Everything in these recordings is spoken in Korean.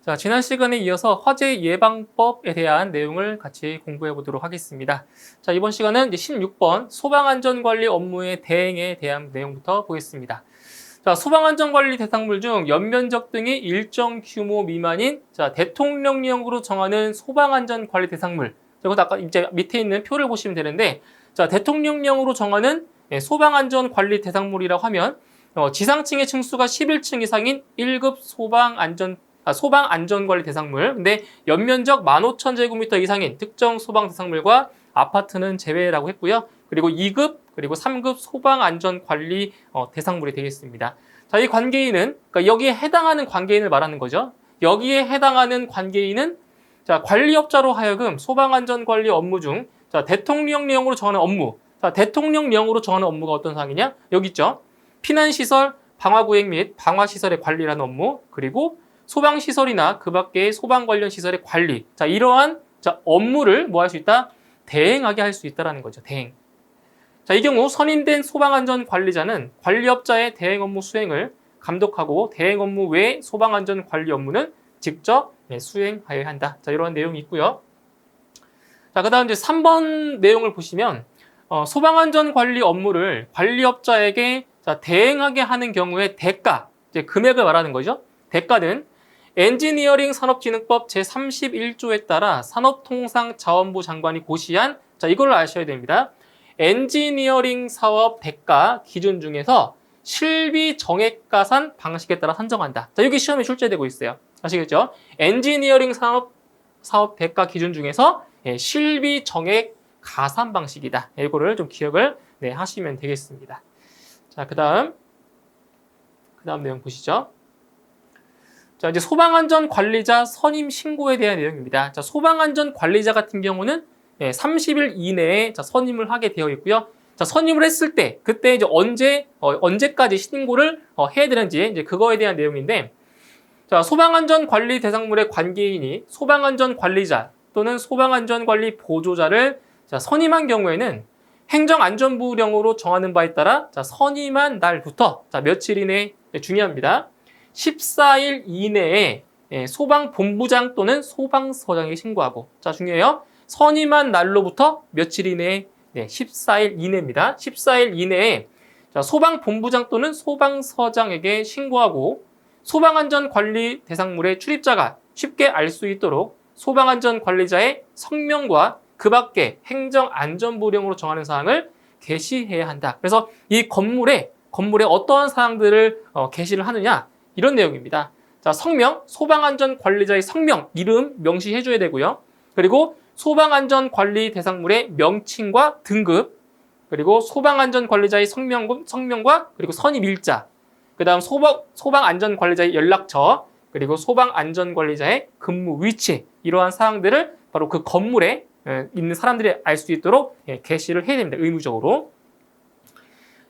자, 지난 시간에 이어서 화재 예방법에 대한 내용을 같이 공부해 보도록 하겠습니다. 자, 이번 시간은 이제 16번 소방안전관리 업무의 대행에 대한 내용부터 보겠습니다. 자, 소방안전관리 대상물 중 연면적 등이 일정 규모 미만인 대통령령으로 정하는 소방안전관리 대상물. 이것도 아까 이제 밑에 있는 표를 보시면 되는데, 자, 대통령령으로 정하는 소방안전관리 대상물이라고 하면 지상층의 층수가 11층 이상인 1급 소방안전관리 대상물. 근데 연면적 15,000제곱미터 이상인 특정 소방 대상물과 아파트는 제외라고 했고요. 그리고 2급, 그리고 3급 소방안전관리 대상물이 되겠습니다. 자, 이 관계인은, 그러니까 여기에 해당하는 관계인을 말하는 거죠. 여기에 해당하는 관계인은 자, 관리업자로 하여금 소방안전관리 업무 중 대통령령으로 정하는 업무. 자, 대통령령으로 정하는 업무가 어떤 사항이냐? 여기 있죠. 피난시설, 방화구획 및 방화시설의 관리라는 업무, 그리고 소방시설이나 그 밖의 소방 관련 시설의 관리. 자, 이러한 업무를 뭐 할 수 있다? 대행하게 할 수 있다라는 거죠. 대행. 자, 이 경우 선임된 소방안전관리자는 관리업자의 대행 업무 수행을 감독하고 대행 업무 외 소방안전관리 업무는 직접 수행하여야 한다. 자, 이러한 내용이 있고요. 자, 그 다음 이제 3번 내용을 보시면 소방안전관리 업무를 관리업자에게 대행하게 하는 경우에 대가, 이제 금액을 말하는 거죠. 대가는 엔지니어링 산업진흥법 제31조에 따라 산업통상자원부 장관이 고시한 이걸 아셔야 됩니다. 엔지니어링 사업 대가 기준 중에서 실비 정액가산 방식에 따라 산정한다. 자, 여기 시험에 출제되고 있어요. 아시겠죠? 엔지니어링 사업 대가 기준 중에서 실비 정액 가산 방식이다. 이거를 좀 기억을 하시면 되겠습니다. 자, 그 다음 내용 보시죠. 자, 이제 소방안전관리자 선임 신고에 대한 내용입니다. 자, 소방안전관리자 같은 경우는 30일 이내에 선임을 하게 되어 있고요. 자, 선임을 했을 때, 그때 이제 언제까지 신고를 해야 되는지, 이제 그거에 대한 내용인데, 자, 소방안전관리 대상물의 관계인이 소방안전관리자 또는 소방안전관리 보조자를 선임한 경우에는 행정안전부령으로 정하는 바에 따라 선임한 날부터 며칠 이내에 중요합니다. 14일 이내에 소방본부장 또는 소방서장에게 신고하고, 자, 중요해요. 선임한 날로부터 며칠 이내에 14일 이내입니다. 14일 이내에 소방본부장 또는 소방서장에게 신고하고 소방안전관리 대상물의 출입자가 쉽게 알 수 있도록 소방안전관리자의 성명과 그 밖에 행정안전부령으로 정하는 사항을 게시해야 한다. 그래서 이 건물에 어떠한 사항들을 게시를 하느냐, 이런 내용입니다. 자, 성명, 소방안전관리자의 성명, 이름 명시해줘야 되고요. 그리고 소방안전관리 대상물의 명칭과 등급, 그리고 소방안전관리자의 성명과 그리고 선임일자, 그 다음 소방안전관리자의 연락처, 그리고 소방안전관리자의 근무 위치, 이러한 사항들을 바로 그 건물에 있는 사람들이 알 수 있도록 게시를 해야 됩니다. 의무적으로.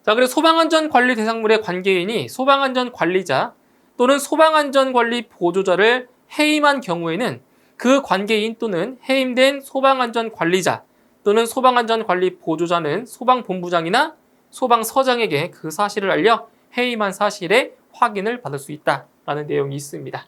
자, 그리고 소방안전관리 대상물의 관계인이 소방안전관리자 또는 소방안전관리 보조자를 해임한 경우에는 그 관계인 또는 해임된 소방안전관리자 또는 소방안전관리 보조자는 소방본부장이나 소방서장에게 그 사실을 알려 해임한 사실의 확인을 받을 수 있다라는 내용이 있습니다.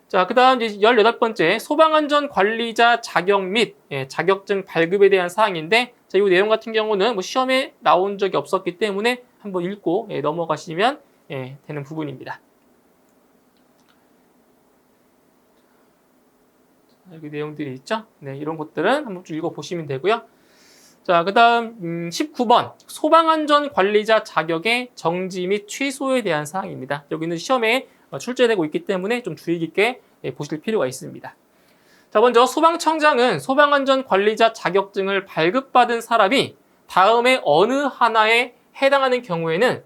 자, 그 다음 이제 18번째 소방안전관리자 자격 및 자격증 발급에 대한 사항인데, 자, 이 내용 같은 경우는 뭐 시험에 나온 적이 없었기 때문에 한번 읽고 넘어가시면 되는 부분입니다. 여기 내용들이 있죠? 네, 이런 것들은 한번 쭉 읽어보시면 되고요. 자, 그 다음 19번 소방안전관리자 자격의 정지 및 취소에 대한 사항입니다. 여기는 시험에 출제되고 있기 때문에 좀 주의 깊게 보실 필요가 있습니다. 자, 먼저 소방청장은 소방안전관리자 자격증을 발급받은 사람이 다음에 어느 하나에 해당하는 경우에는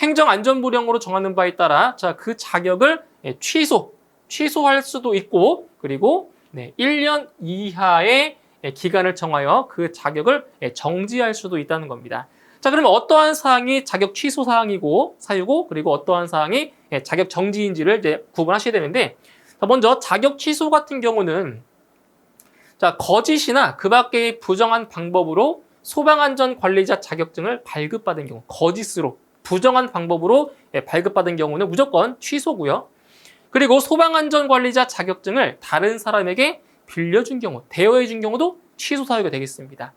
행정안전부령으로 정하는 바에 따라 그 자격을 취소할 수도 있고, 그리고 1년 이하의 기간을 정하여 그 자격을 정지할 수도 있다는 겁니다. 자, 그러면 어떠한 사항이 자격 취소 사항이고 사유고, 그리고 어떠한 사항이 자격 정지인지를 이제 구분하셔야 되는데, 자, 먼저 자격 취소 같은 경우는 거짓이나 그 밖의 부정한 방법으로 소방안전관리자 자격증을 발급받은 경우, 거짓으로 부정한 방법으로 발급받은 경우는 무조건 취소고요. 그리고 소방안전관리자 자격증을 다른 사람에게 빌려준 경우, 대여해준 경우도 취소 사유가 되겠습니다.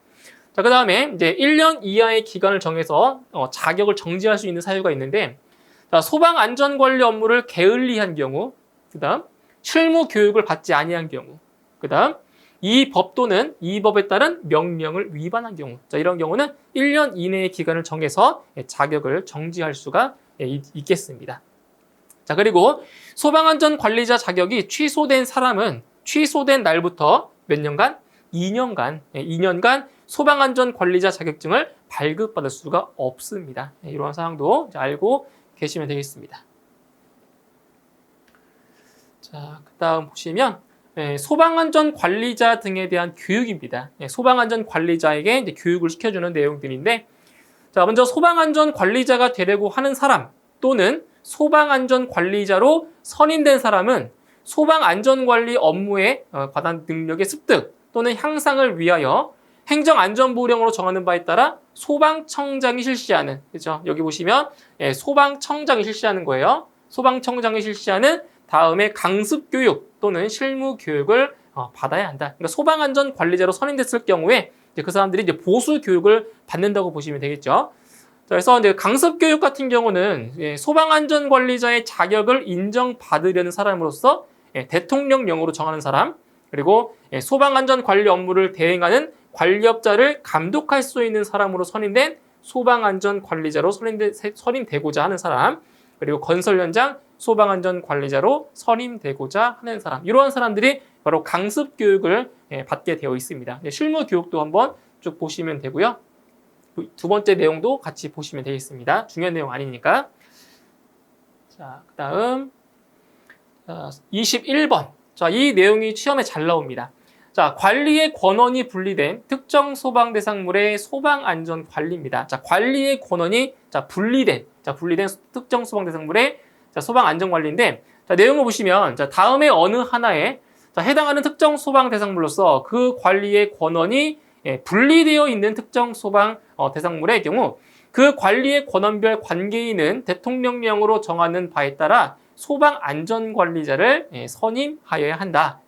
자, 그 다음에 이제 1년 이하의 기간을 정해서 자격을 정지할 수 있는 사유가 있는데, 자, 소방안전관리 업무를 게을리한 경우, 그 다음 실무 교육을 받지 아니한 경우, 그 다음 이 법 또는 이 법에 따른 명령을 위반한 경우, 자, 이런 경우는 1년 이내의 기간을 정해서 자격을 정지할 수가 있겠습니다. 자, 그리고 소방안전관리자 자격이 취소된 사람은 취소된 날부터 몇 년간? 2년간 소방안전관리자 자격증을 발급받을 수가 없습니다. 이러한 사항도 알고 계시면 되겠습니다. 자, 그 다음 보시면 소방안전관리자 등에 대한 교육입니다. 소방안전관리자에게 이제 교육을 시켜주는 내용들인데, 자, 먼저 소방안전관리자가 되려고 하는 사람 또는 소방안전관리자로 선임된 사람은 소방안전관리 업무에 관한 능력의 습득 또는 향상을 위하여 행정안전부령으로 정하는 바에 따라 소방청장이 실시하는, 그죠? 여기 보시면 소방청장이 실시하는 거예요. 소방청장이 실시하는 다음에 강습교육 또는 실무교육을 받아야 한다. 그러니까 소방안전관리자로 선임됐을 경우에 이제 그 사람들이 이제 보수교육을 받는다고 보시면 되겠죠. 자, 그래서 이제 강습교육 같은 경우는 소방안전관리자의 자격을 인정받으려는 사람으로서 대통령령으로 정하는 사람, 그리고 소방안전관리 업무를 대행하는 관리업자를 감독할 수 있는 사람으로 선임된 소방안전관리자로 선임되고자 하는 사람, 그리고 건설 현장 소방안전관리자로 선임되고자 하는 사람, 이러한 사람들이 바로 강습교육을 받게 되어 있습니다. 실무교육도 한번 쭉 보시면 되고요. 두 번째 내용도 같이 보시면 되겠습니다. 중요한 내용 아니니까. 자, 그 다음 21번. 자, 이 내용이 시험에 잘 나옵니다. 자, 관리의 권한이 분리된 특정 소방 대상물의 소방안전 관리입니다. 자, 관리의 권한이 분리된 특정 소방 대상물의 소방안전 관리인데, 자, 내용을 보시면 자, 다음에 어느 하나에 해당하는 특정 소방 대상물로서 그 관리의 권한이 분리되어 있는 특정 소방 대상물의 경우 그 관리의 권한별 관계인은 대통령령으로 정하는 바에 따라 소방안전관리자를 선임하여야 한다.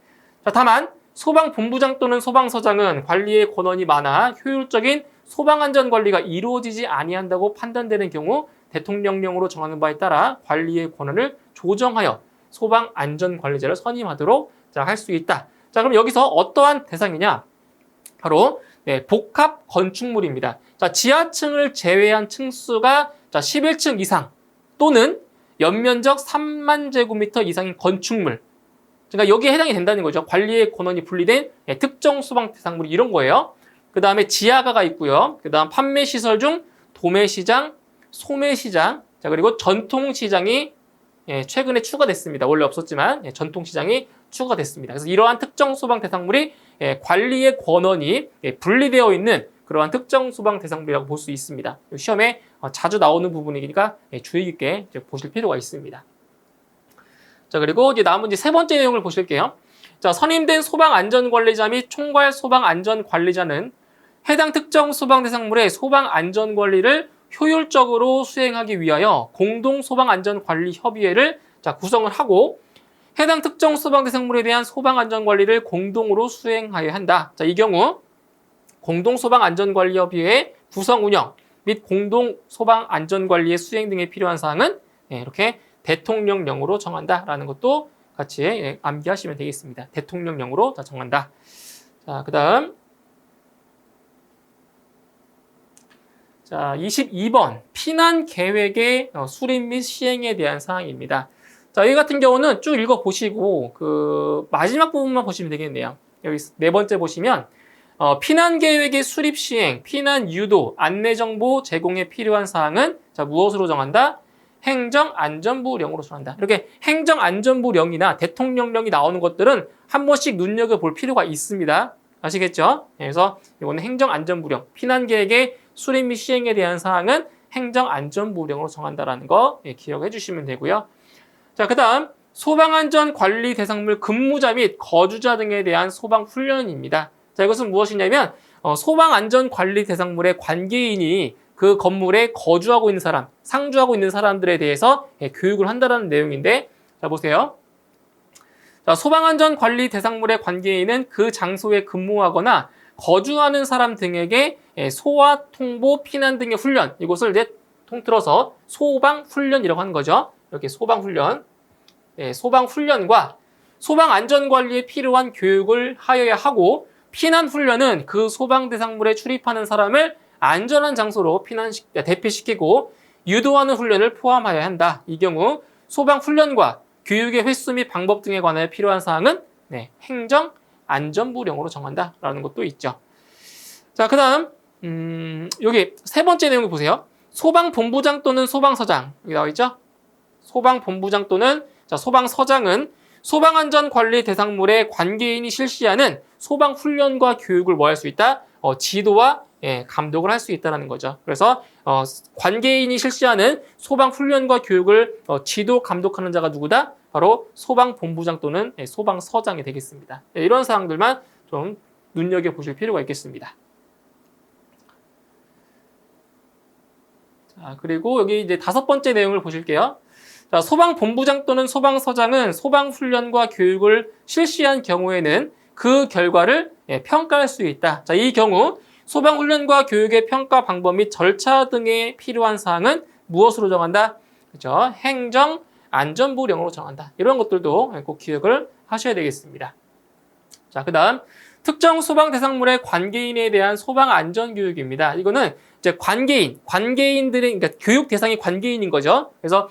자, 다만 소방본부장 또는 소방서장은 관리의 권한이 많아 효율적인 소방안전관리가 이루어지지 아니한다고 판단되는 경우 대통령령으로 정하는 바에 따라 관리의 권한을 조정하여 소방안전관리자를 선임하도록 할 수 있다. 자, 그럼 여기서 어떠한 대상이냐? 바로 복합 건축물입니다. 자, 지하층을 제외한 층수가 11층 이상 또는 연면적 3만 제곱미터 이상인 건축물. 그러니까 여기에 해당이 된다는 거죠. 관리의 권한이 분리된 특정 소방 대상물이 이런 거예요. 그 다음에 지하가가 있고요. 그 다음 판매시설 중 도매시장, 소매시장, 자, 그리고 전통시장이 최근에 추가됐습니다. 원래 없었지만 전통시장이 추가됐습니다. 그래서 이러한 특정 소방 대상물이 관리의 권한이 분리되어 있는 그러한 특정 소방 대상물이라고 볼 수 있습니다. 시험에 자주 나오는 부분이니까 주의 깊게 보실 필요가 있습니다. 자, 그리고 이제 남은 세 번째 내용을 보실게요. 자, 선임된 소방안전관리자 및 총괄 소방안전관리자는 해당 특정 소방 대상물의 소방안전관리를 효율적으로 수행하기 위하여 공동소방안전관리협의회를 구성을 하고 해당 특정 소방 대상물에 대한 소방안전관리를 공동으로 수행하여야 한다. 자, 이 경우 공동소방안전관리협의회 구성 운영 및 공동소방안전관리의 수행 등에 필요한 사항은 이렇게 대통령령으로 정한다라는 것도 같이 암기하시면 되겠습니다. 대통령령으로 정한다. 자, 그 다음 22번 피난 계획의 수립 및 시행에 대한 사항입니다. 자, 이 같은 경우는 쭉 읽어보시고 그 마지막 부분만 보시면 되겠네요. 여기 네 번째 보시면 피난 계획의 수립 시행, 피난 유도, 안내 정보 제공에 필요한 사항은 무엇으로 정한다? 행정안전부령으로 정한다. 이렇게 행정안전부령이나 대통령령이 나오는 것들은 한 번씩 눈여겨볼 필요가 있습니다. 아시겠죠? 그래서 이거는 행정안전부령, 피난 계획의 수립 및 시행에 대한 사항은 행정안전부령으로 정한다라는 거 기억해 주시면 되고요. 자, 그 다음 소방안전관리 대상물 근무자 및 거주자 등에 대한 소방훈련입니다. 자, 이것은 무엇이냐면 소방안전관리 대상물의 관계인이 그 건물에 거주하고 있는 사람, 상주하고 있는 사람들에 대해서 교육을 한다는 내용인데, 자, 보세요. 자, 소방안전관리 대상물의 관계인은 그 장소에 근무하거나 거주하는 사람 등에게 소화, 통보, 피난 등의 훈련, 이것을 이제 통틀어서 소방훈련이라고 하는 거죠. 이렇게 소방훈련, 소방훈련과 소방안전관리에 필요한 교육을 하여야 하고, 피난훈련은 그 소방대상물에 출입하는 사람을 안전한 장소로 대피시키고 유도하는 훈련을 포함하여야 한다. 이 경우 소방훈련과 교육의 횟수 및 방법 등에 관하여 필요한 사항은 행정안전부령으로 정한다라는 것도 있죠. 자, 그 다음 여기 세 번째 내용을 보세요. 소방본부장 또는 소방서장, 여기 나와 있죠? 소방본부장 또는 소방서장은 소방안전관리 대상물의 관계인이 실시하는 소방훈련과 교육을 뭐 할 수 있다? 지도와 감독을 할 수 있다는 거죠. 그래서 관계인이 실시하는 소방훈련과 교육을 지도, 감독하는 자가 누구다? 바로 소방본부장 또는 소방서장이 되겠습니다. 이런 사항들만 좀 눈여겨보실 필요가 있겠습니다. 자, 그리고 여기 이제 다섯 번째 내용을 보실게요. 자, 소방본부장 또는 소방서장은 소방훈련과 교육을 실시한 경우에는 그 결과를 평가할 수 있다. 자, 이 경우 소방훈련과 교육의 평가 방법 및 절차 등에 필요한 사항은 무엇으로 정한다? 그렇죠? 행정안전부령으로 정한다. 이런 것들도 꼭 기억을 하셔야 되겠습니다. 자, 그 다음 특정 소방 대상물의 관계인에 대한 소방안전교육입니다. 이거는 이제 관계인들의, 그러니까 교육 대상이 관계인인 거죠. 그래서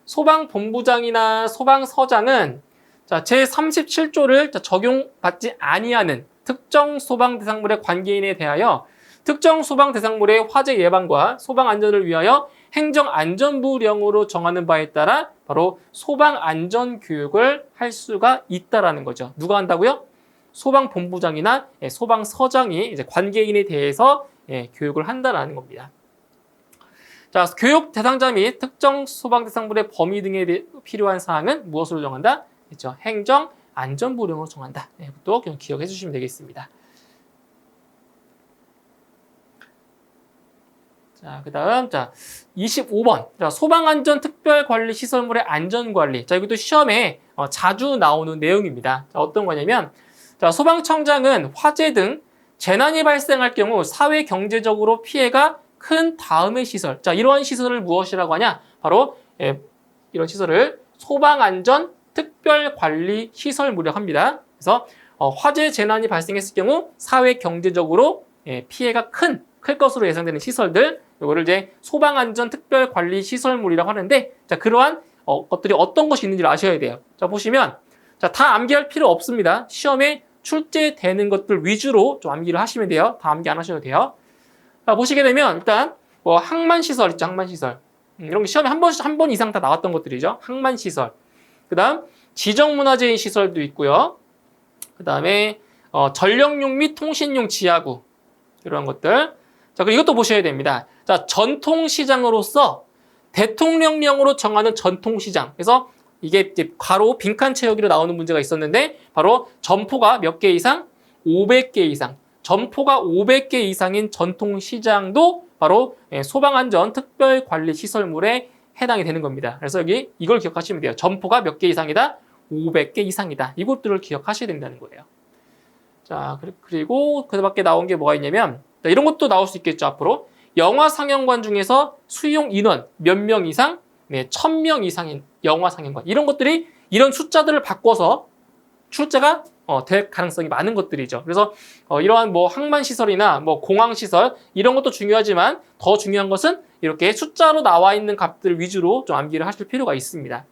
소방본부장이나 소방서장은 제37조를 적용받지 아니하는 특정 소방 대상물의 관계인에 대하여 특정 소방 대상물의 화재 예방과 소방 안전을 위하여 행정안전부령으로 정하는 바에 따라 바로 소방안전교육을 할 수가 있다라는 거죠. 누가 한다고요? 소방본부장이나 소방서장이 이제 관계인에 대해서 교육을 한다라는 겁니다. 자, 교육 대상자 및 특정 소방 대상물의 범위 등에 필요한 사항은 무엇으로 정한다? 그렇죠. 행정안전부령으로 정한다. 또 기억해 주시면 되겠습니다. 자, 그 다음, 25번. 소방안전특별관리시설물의 안전관리. 자, 이것도 시험에 자주 나오는 내용입니다. 자, 어떤 거냐면, 소방청장은 화재 등 재난이 발생할 경우 사회 경제적으로 피해가 큰 다음의 시설. 자, 이러한 시설을 무엇이라고 하냐? 바로, 이런 시설을 소방안전특별관리시설물이라고 합니다. 그래서, 화재 재난이 발생했을 경우 사회 경제적으로 피해가 클 것으로 예상되는 시설들, 이거를 이제 소방안전특별관리시설물이라고 하는데, 자, 그러한 것들이 어떤 것이 있는지를 아셔야 돼요. 자, 보시면, 다 암기할 필요 없습니다. 시험에 출제되는 것들 위주로 좀 암기를 하시면 돼요. 다 암기 안 하셔도 돼요. 자, 보시게 되면, 일단, 항만시설 있죠, 항만시설. 이런 게 시험에 한 번 이상 다 나왔던 것들이죠. 항만시설. 그 다음, 지정문화재인 시설도 있고요. 그 다음에, 전력용 및 통신용 지하구. 이런 것들. 자, 그리고 이것도 보셔야 됩니다. 자, 전통시장으로서 대통령령으로 정하는 전통시장. 그래서 이게 이제 괄호 빈칸 채우기로 나오는 문제가 있었는데, 바로 점포가 몇 개 이상? 500개 이상. 점포가 500개 이상인 전통시장도 바로 소방안전 특별관리시설물에 해당이 되는 겁니다. 그래서 여기 이걸 기억하시면 돼요. 점포가 몇 개 이상이다? 500개 이상이다. 이것들을 기억하셔야 된다는 거예요. 자, 그리고 그 밖에 나온 게 뭐가 있냐면, 이런 것도 나올 수 있겠죠, 앞으로. 영화 상영관 중에서 수용 인원 몇 명 이상? 1000명 이상인 영화 상영관. 이런 것들이 이런 숫자들을 바꿔서 출제가 될 가능성이 많은 것들이죠. 그래서 이러한 항만시설이나 공항시설 이런 것도 중요하지만 더 중요한 것은 이렇게 숫자로 나와 있는 값들 위주로 좀 암기를 하실 필요가 있습니다.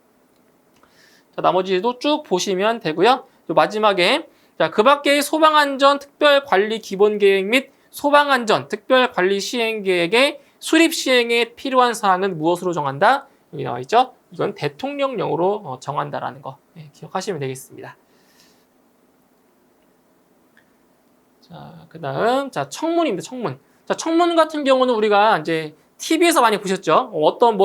자, 나머지도 쭉 보시면 되고요. 또 마지막에 그 밖에 소방안전 특별관리 기본계획 및 소방안전 특별관리 시행계획의 수립 시행에 필요한 사항은 무엇으로 정한다? 여기 나와 있죠? 이건 대통령령으로 정한다라는 거 기억하시면 되겠습니다. 자, 그 다음, 청문입니다, 청문. 자, 청문 같은 경우는 우리가 이제 TV에서 많이 보셨죠? 어떤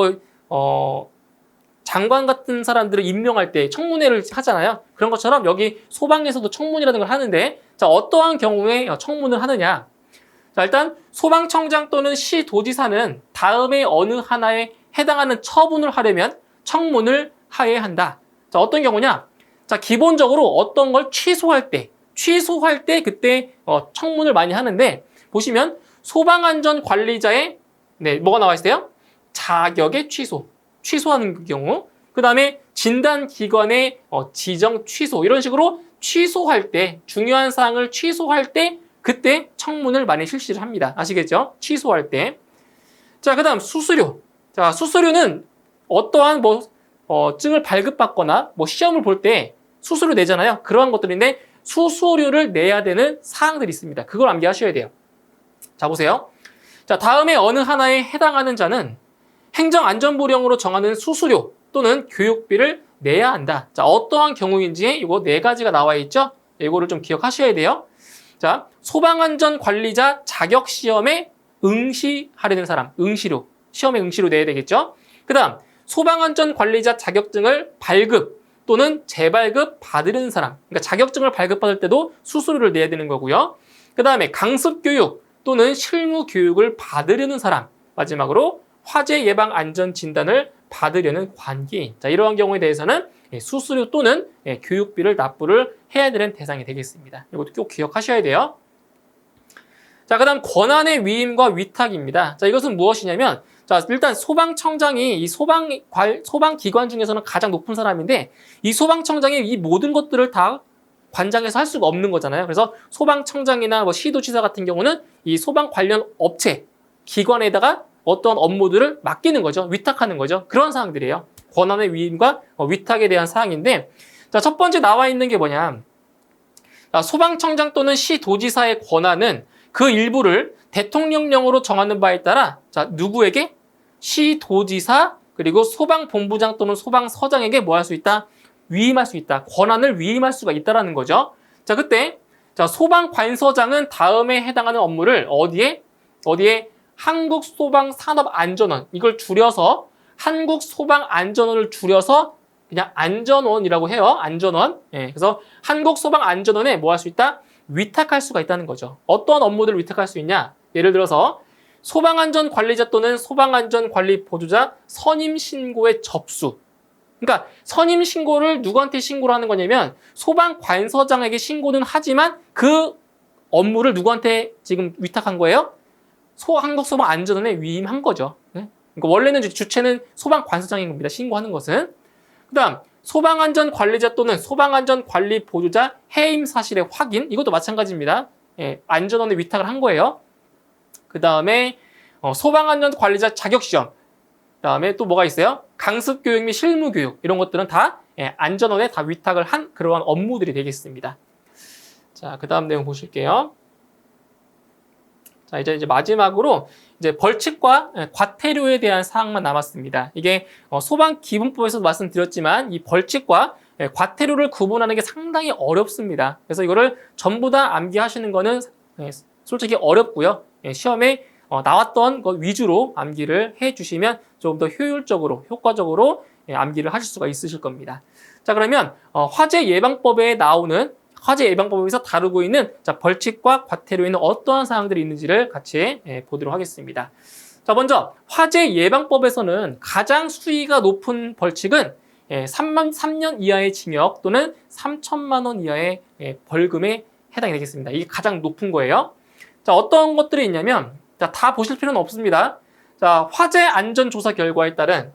장관 같은 사람들을 임명할 때 청문회를 하잖아요. 그런 것처럼 여기 소방에서도 청문이라는 걸 하는데, 자, 어떠한 경우에 청문을 하느냐? 자, 일단 소방청장 또는 시도지사는 다음에 어느 하나에 해당하는 처분을 하려면 청문을 하여야 한다. 자, 어떤 경우냐? 자, 기본적으로 어떤 걸 취소할 때 그때 청문을 많이 하는데 보시면 소방안전관리자의 뭐가 나와 있어요? 자격의 취소하는 경우. 그 다음에 진단기관의 지정 취소. 이런 식으로 취소할 때, 중요한 사항을 취소할 때 그때 청문을 많이 실시를 합니다. 아시겠죠? 취소할 때. 자, 그 다음 수수료. 자, 수수료는 어떠한 증을 발급받거나 시험을 볼 때 수수료 내잖아요. 그러한 것들인데 수수료를 내야 되는 사항들이 있습니다. 그걸 암기하셔야 돼요. 자, 보세요. 자, 다음에 어느 하나에 해당하는 자는 행정안전부령으로 정하는 수수료 또는 교육비를 내야 한다. 자, 어떠한 경우인지 이거 4가지가 나와 있죠? 이거를 좀 기억하셔야 돼요. 자, 소방안전관리자 자격시험에 응시하려는 사람, 응시료, 시험에 응시료 내야 되겠죠? 그 다음, 소방안전관리자 자격증을 발급 또는 재발급 받으려는 사람, 그러니까 자격증을 발급받을 때도 수수료를 내야 되는 거고요. 그 다음에 강습교육 또는 실무교육을 받으려는 사람, 마지막으로 화재 예방 안전 진단을 받으려는 관계인. 자, 이러한 경우에 대해서는 수수료 또는 교육비를 납부를 해야 되는 대상이 되겠습니다. 이것도 꼭 기억하셔야 돼요. 자, 그 다음 권한의 위임과 위탁입니다. 자, 이것은 무엇이냐면, 자, 일단 소방청장이 이 소방기관 중에서는 가장 높은 사람인데, 이 소방청장이 이 모든 것들을 다 관장해서 할 수가 없는 거잖아요. 그래서 소방청장이나 시도지사 같은 경우는 이 소방 관련 업체, 기관에다가 어떤 업무들을 맡기는 거죠. 위탁하는 거죠. 그런 사항들이에요. 권한의 위임과 위탁에 대한 사항인데, 자, 첫 번째 나와 있는 게 뭐냐. 자, 소방청장 또는 시도지사의 권한은 그 일부를 대통령령으로 정하는 바에 따라, 자, 누구에게? 시도지사, 그리고 소방본부장 또는 소방서장에게 뭐 할 수 있다? 위임할 수 있다. 권한을 위임할 수가 있다라는 거죠. 자, 그때, 자, 소방관서장은 다음에 해당하는 업무를 어디에? 한국소방산업안전원. 이걸 줄여서, 한국소방안전원을 줄여서 그냥 안전원이라고 해요. 안전원. 예, 그래서 한국소방안전원에 뭐 할 수 있다? 위탁할 수가 있다는 거죠. 어떤 업무들을 위탁할 수 있냐? 예를 들어서 소방안전관리자 또는 소방안전관리보조자 선임신고의 접수. 그러니까 선임신고를 누구한테 신고를 하는 거냐면 소방관서장에게 신고는 하지만 그 업무를 누구한테 지금 위탁한 거예요? 한국소방안전원에 위임한 거죠. 그러니까 원래는 주체는 소방관서장인 겁니다. 신고하는 것은. 그 다음 소방안전관리자 또는 소방안전관리보조자 해임 사실의 확인. 이것도 마찬가지입니다. 예, 안전원에 위탁을 한 거예요. 그 다음에 소방안전관리자 자격시험. 그 다음에 또 뭐가 있어요? 강습교육 및 실무교육. 이런 것들은 다 안전원에 다 위탁을 한 그러한 업무들이 되겠습니다. 자, 그 다음 내용 보실게요. 자, 이제 마지막으로 이제 벌칙과 과태료에 대한 사항만 남았습니다. 이게 소방기본법에서도 말씀드렸지만 이 벌칙과 과태료를 구분하는 게 상당히 어렵습니다. 그래서 이거를 전부 다 암기하시는 거는 솔직히 어렵고요. 시험에 나왔던 것 위주로 암기를 해주시면 조금 더 효과적으로 암기를 하실 수가 있으실 겁니다. 자, 그러면 화재 예방법에 나오는 화재 예방법에서 다루고 있는 벌칙과 과태료에는 어떠한 사항들이 있는지를 같이 보도록 하겠습니다. 자, 먼저 화재 예방법에서는 가장 수위가 높은 벌칙은 3년 이하의 징역 또는 3천만 원 이하의 벌금에 해당이 되겠습니다. 이게 가장 높은 거예요. 자, 어떤 것들이 있냐면 다 보실 필요는 없습니다. 자, 화재 안전조사 결과에 따른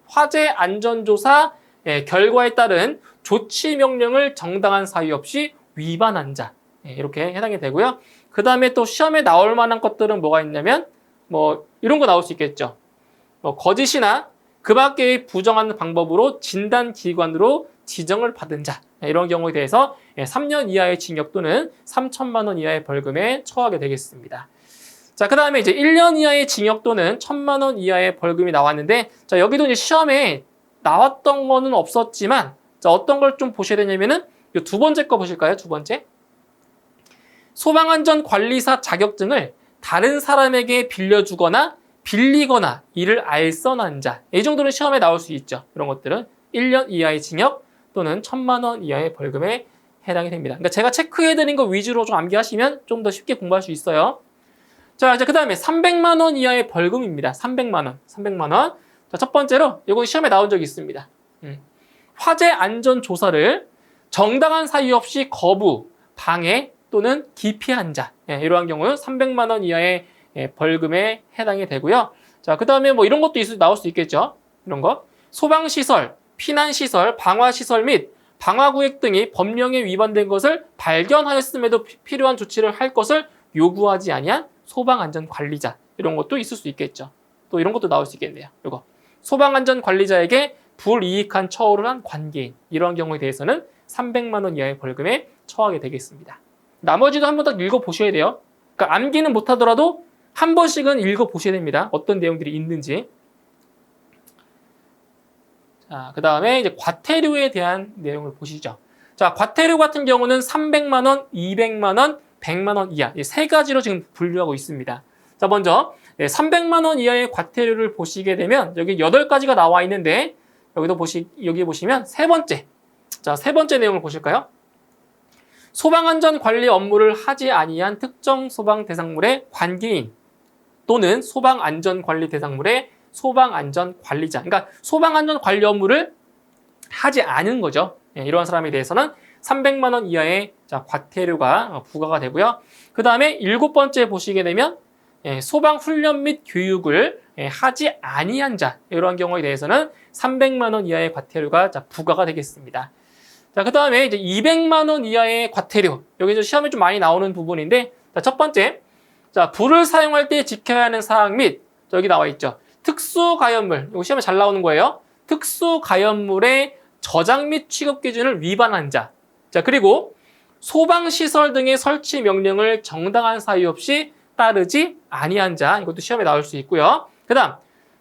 조치 명령을 정당한 사유 없이 위반한 자, 이렇게 해당이 되고요. 그 다음에 또 시험에 나올 만한 것들은 뭐가 있냐면 이런 거 나올 수 있겠죠. 거짓이나 그 밖의 부정한 방법으로 진단기관으로 지정을 받은 자, 이런 경우에 대해서 3년 이하의 징역 또는 3천만 원 이하의 벌금에 처하게 되겠습니다. 자, 그 다음에 이제 1년 이하의 징역 또는 1,000만 원 이하의 벌금이 나왔는데, 자, 여기도 이제 시험에 나왔던 거는 없었지만, 자, 어떤 걸 좀 보셔야 되냐면은, 이 두 번째 거 보실까요? 두 번째. 소방안전관리사 자격증을 다른 사람에게 빌려주거나 빌리거나 이를 알선한 자. 이 정도는 시험에 나올 수 있죠. 이런 것들은 1년 이하의 징역 또는 1,000만 원 이하의 벌금에 해당이 됩니다. 그러니까 제가 체크해드린 거 위주로 좀 암기하시면 좀 더 쉽게 공부할 수 있어요. 자, 이제 그 다음에 300만 원 이하의 벌금입니다. 300만 원. 자, 첫 번째로 이거 시험에 나온 적이 있습니다. 화재 안전 조사를 정당한 사유 없이 거부, 방해 또는 기피한 자, 이러한 경우는 300만 원 이하의 벌금에 해당이 되고요. 자, 그 다음에 뭐 이런 것도 나올 수 있겠죠. 이런 거. 소방시설, 피난시설, 방화시설 및 방화구역 등이 법령에 위반된 것을 발견하였음에도 필요한 조치를 할 것을 요구하지 아니한 소방안전관리자. 이런 것도 있을 수 있겠죠. 또 이런 것도 나올 수 있겠네요. 이거. 소방안전관리자에게 불이익한 처우를 한 관계인. 이러한 경우에 대해서는 300만 원 이하의 벌금에 처하게 되겠습니다. 나머지도 한 번 더 읽어보셔야 돼요. 그러니까 암기는 못하더라도 한 번씩은 읽어보셔야 됩니다. 어떤 내용들이 있는지. 자, 그 다음에 이제 과태료에 대한 내용을 보시죠. 자, 과태료 같은 경우는 300만 원, 200만 원, 100만 원 이하. 이 세 가지로 지금 분류하고 있습니다. 자, 먼저 300만 원 이하의 과태료를 보시게 되면 여기 8가지가 나와 있는데 여기 보시면 세 번째. 자, 세 번째 내용을 보실까요? 소방안전관리 업무를 하지 아니한 특정 소방 대상물의 관계인 또는 소방안전관리 대상물의 소방안전관리자. 그러니까 소방안전관리 업무를 하지 않은 거죠. 이러한 사람에 대해서는 300만 원 이하의 과태료가 부과가 되고요. 그 다음에 7번째 보시게 되면 소방훈련 및 교육을 하지 아니한 자. 이러한 경우에 대해서는 300만 원 이하의 과태료가 부과가 되겠습니다. 자, 그 다음에 이제 200만 원 이하의 과태료. 여기 시험에 좀 많이 나오는 부분인데, 자, 첫 번째. 자, 불을 사용할 때 지켜야 하는 사항 및, 여기 나와 있죠. 특수가연물. 이거 시험에 잘 나오는 거예요. 특수가연물의 저장 및 취급 기준을 위반한 자. 자, 그리고 소방시설 등의 설치 명령을 정당한 사유 없이 따르지 아니한 자. 이것도 시험에 나올 수 있고요. 그 다음,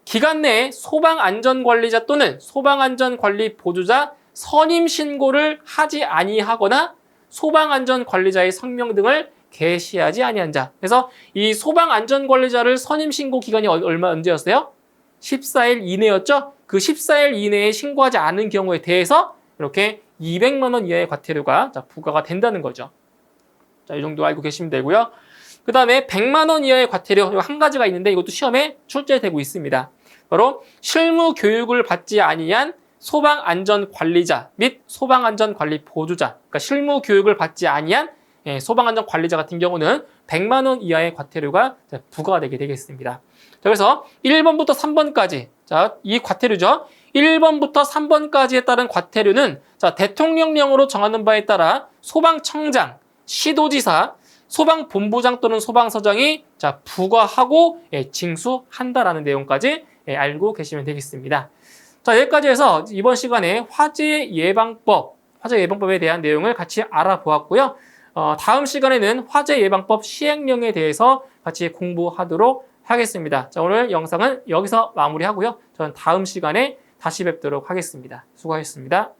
기간 내에 소방안전관리자 또는 소방안전관리 보조자 선임 신고를 하지 아니하거나 소방안전관리자의 성명 등을 게시하지 아니한 자. 그래서 이 소방안전관리자를 선임 신고 기간이 언제였어요? 14일 이내였죠? 그 14일 이내에 신고하지 않은 경우에 대해서 이렇게 200만 원 이하의 과태료가 부과가 된다는 거죠. 자, 이 정도 알고 계시면 되고요. 그 다음에 100만 원 이하의 과태료 한 가지가 있는데 이것도 시험에 출제되고 있습니다. 바로 실무 교육을 받지 아니한 소방안전관리자 및 소방안전관리 보조자. 그러니까 실무 교육을 받지 아니한 소방안전관리자 같은 경우는 100만 원 이하의 과태료가 부과가 되게 되겠습니다. 자, 그래서 1번부터 3번까지 자, 이 과태료죠. 1번부터 3번까지에 따른 과태료는 자, 대통령령으로 정하는 바에 따라 소방청장, 시도지사, 소방본부장 또는 소방서장이 자, 부과하고 징수한다라는 내용까지 알고 계시면 되겠습니다. 자, 여기까지 해서 이번 시간에 화재 예방법에 대한 내용을 같이 알아보았고요. 다음 시간에는 화재 예방법 시행령에 대해서 같이 공부하도록 하겠습니다. 자, 오늘 영상은 여기서 마무리하고요. 저는 다음 시간에 다시 뵙도록 하겠습니다. 수고하셨습니다.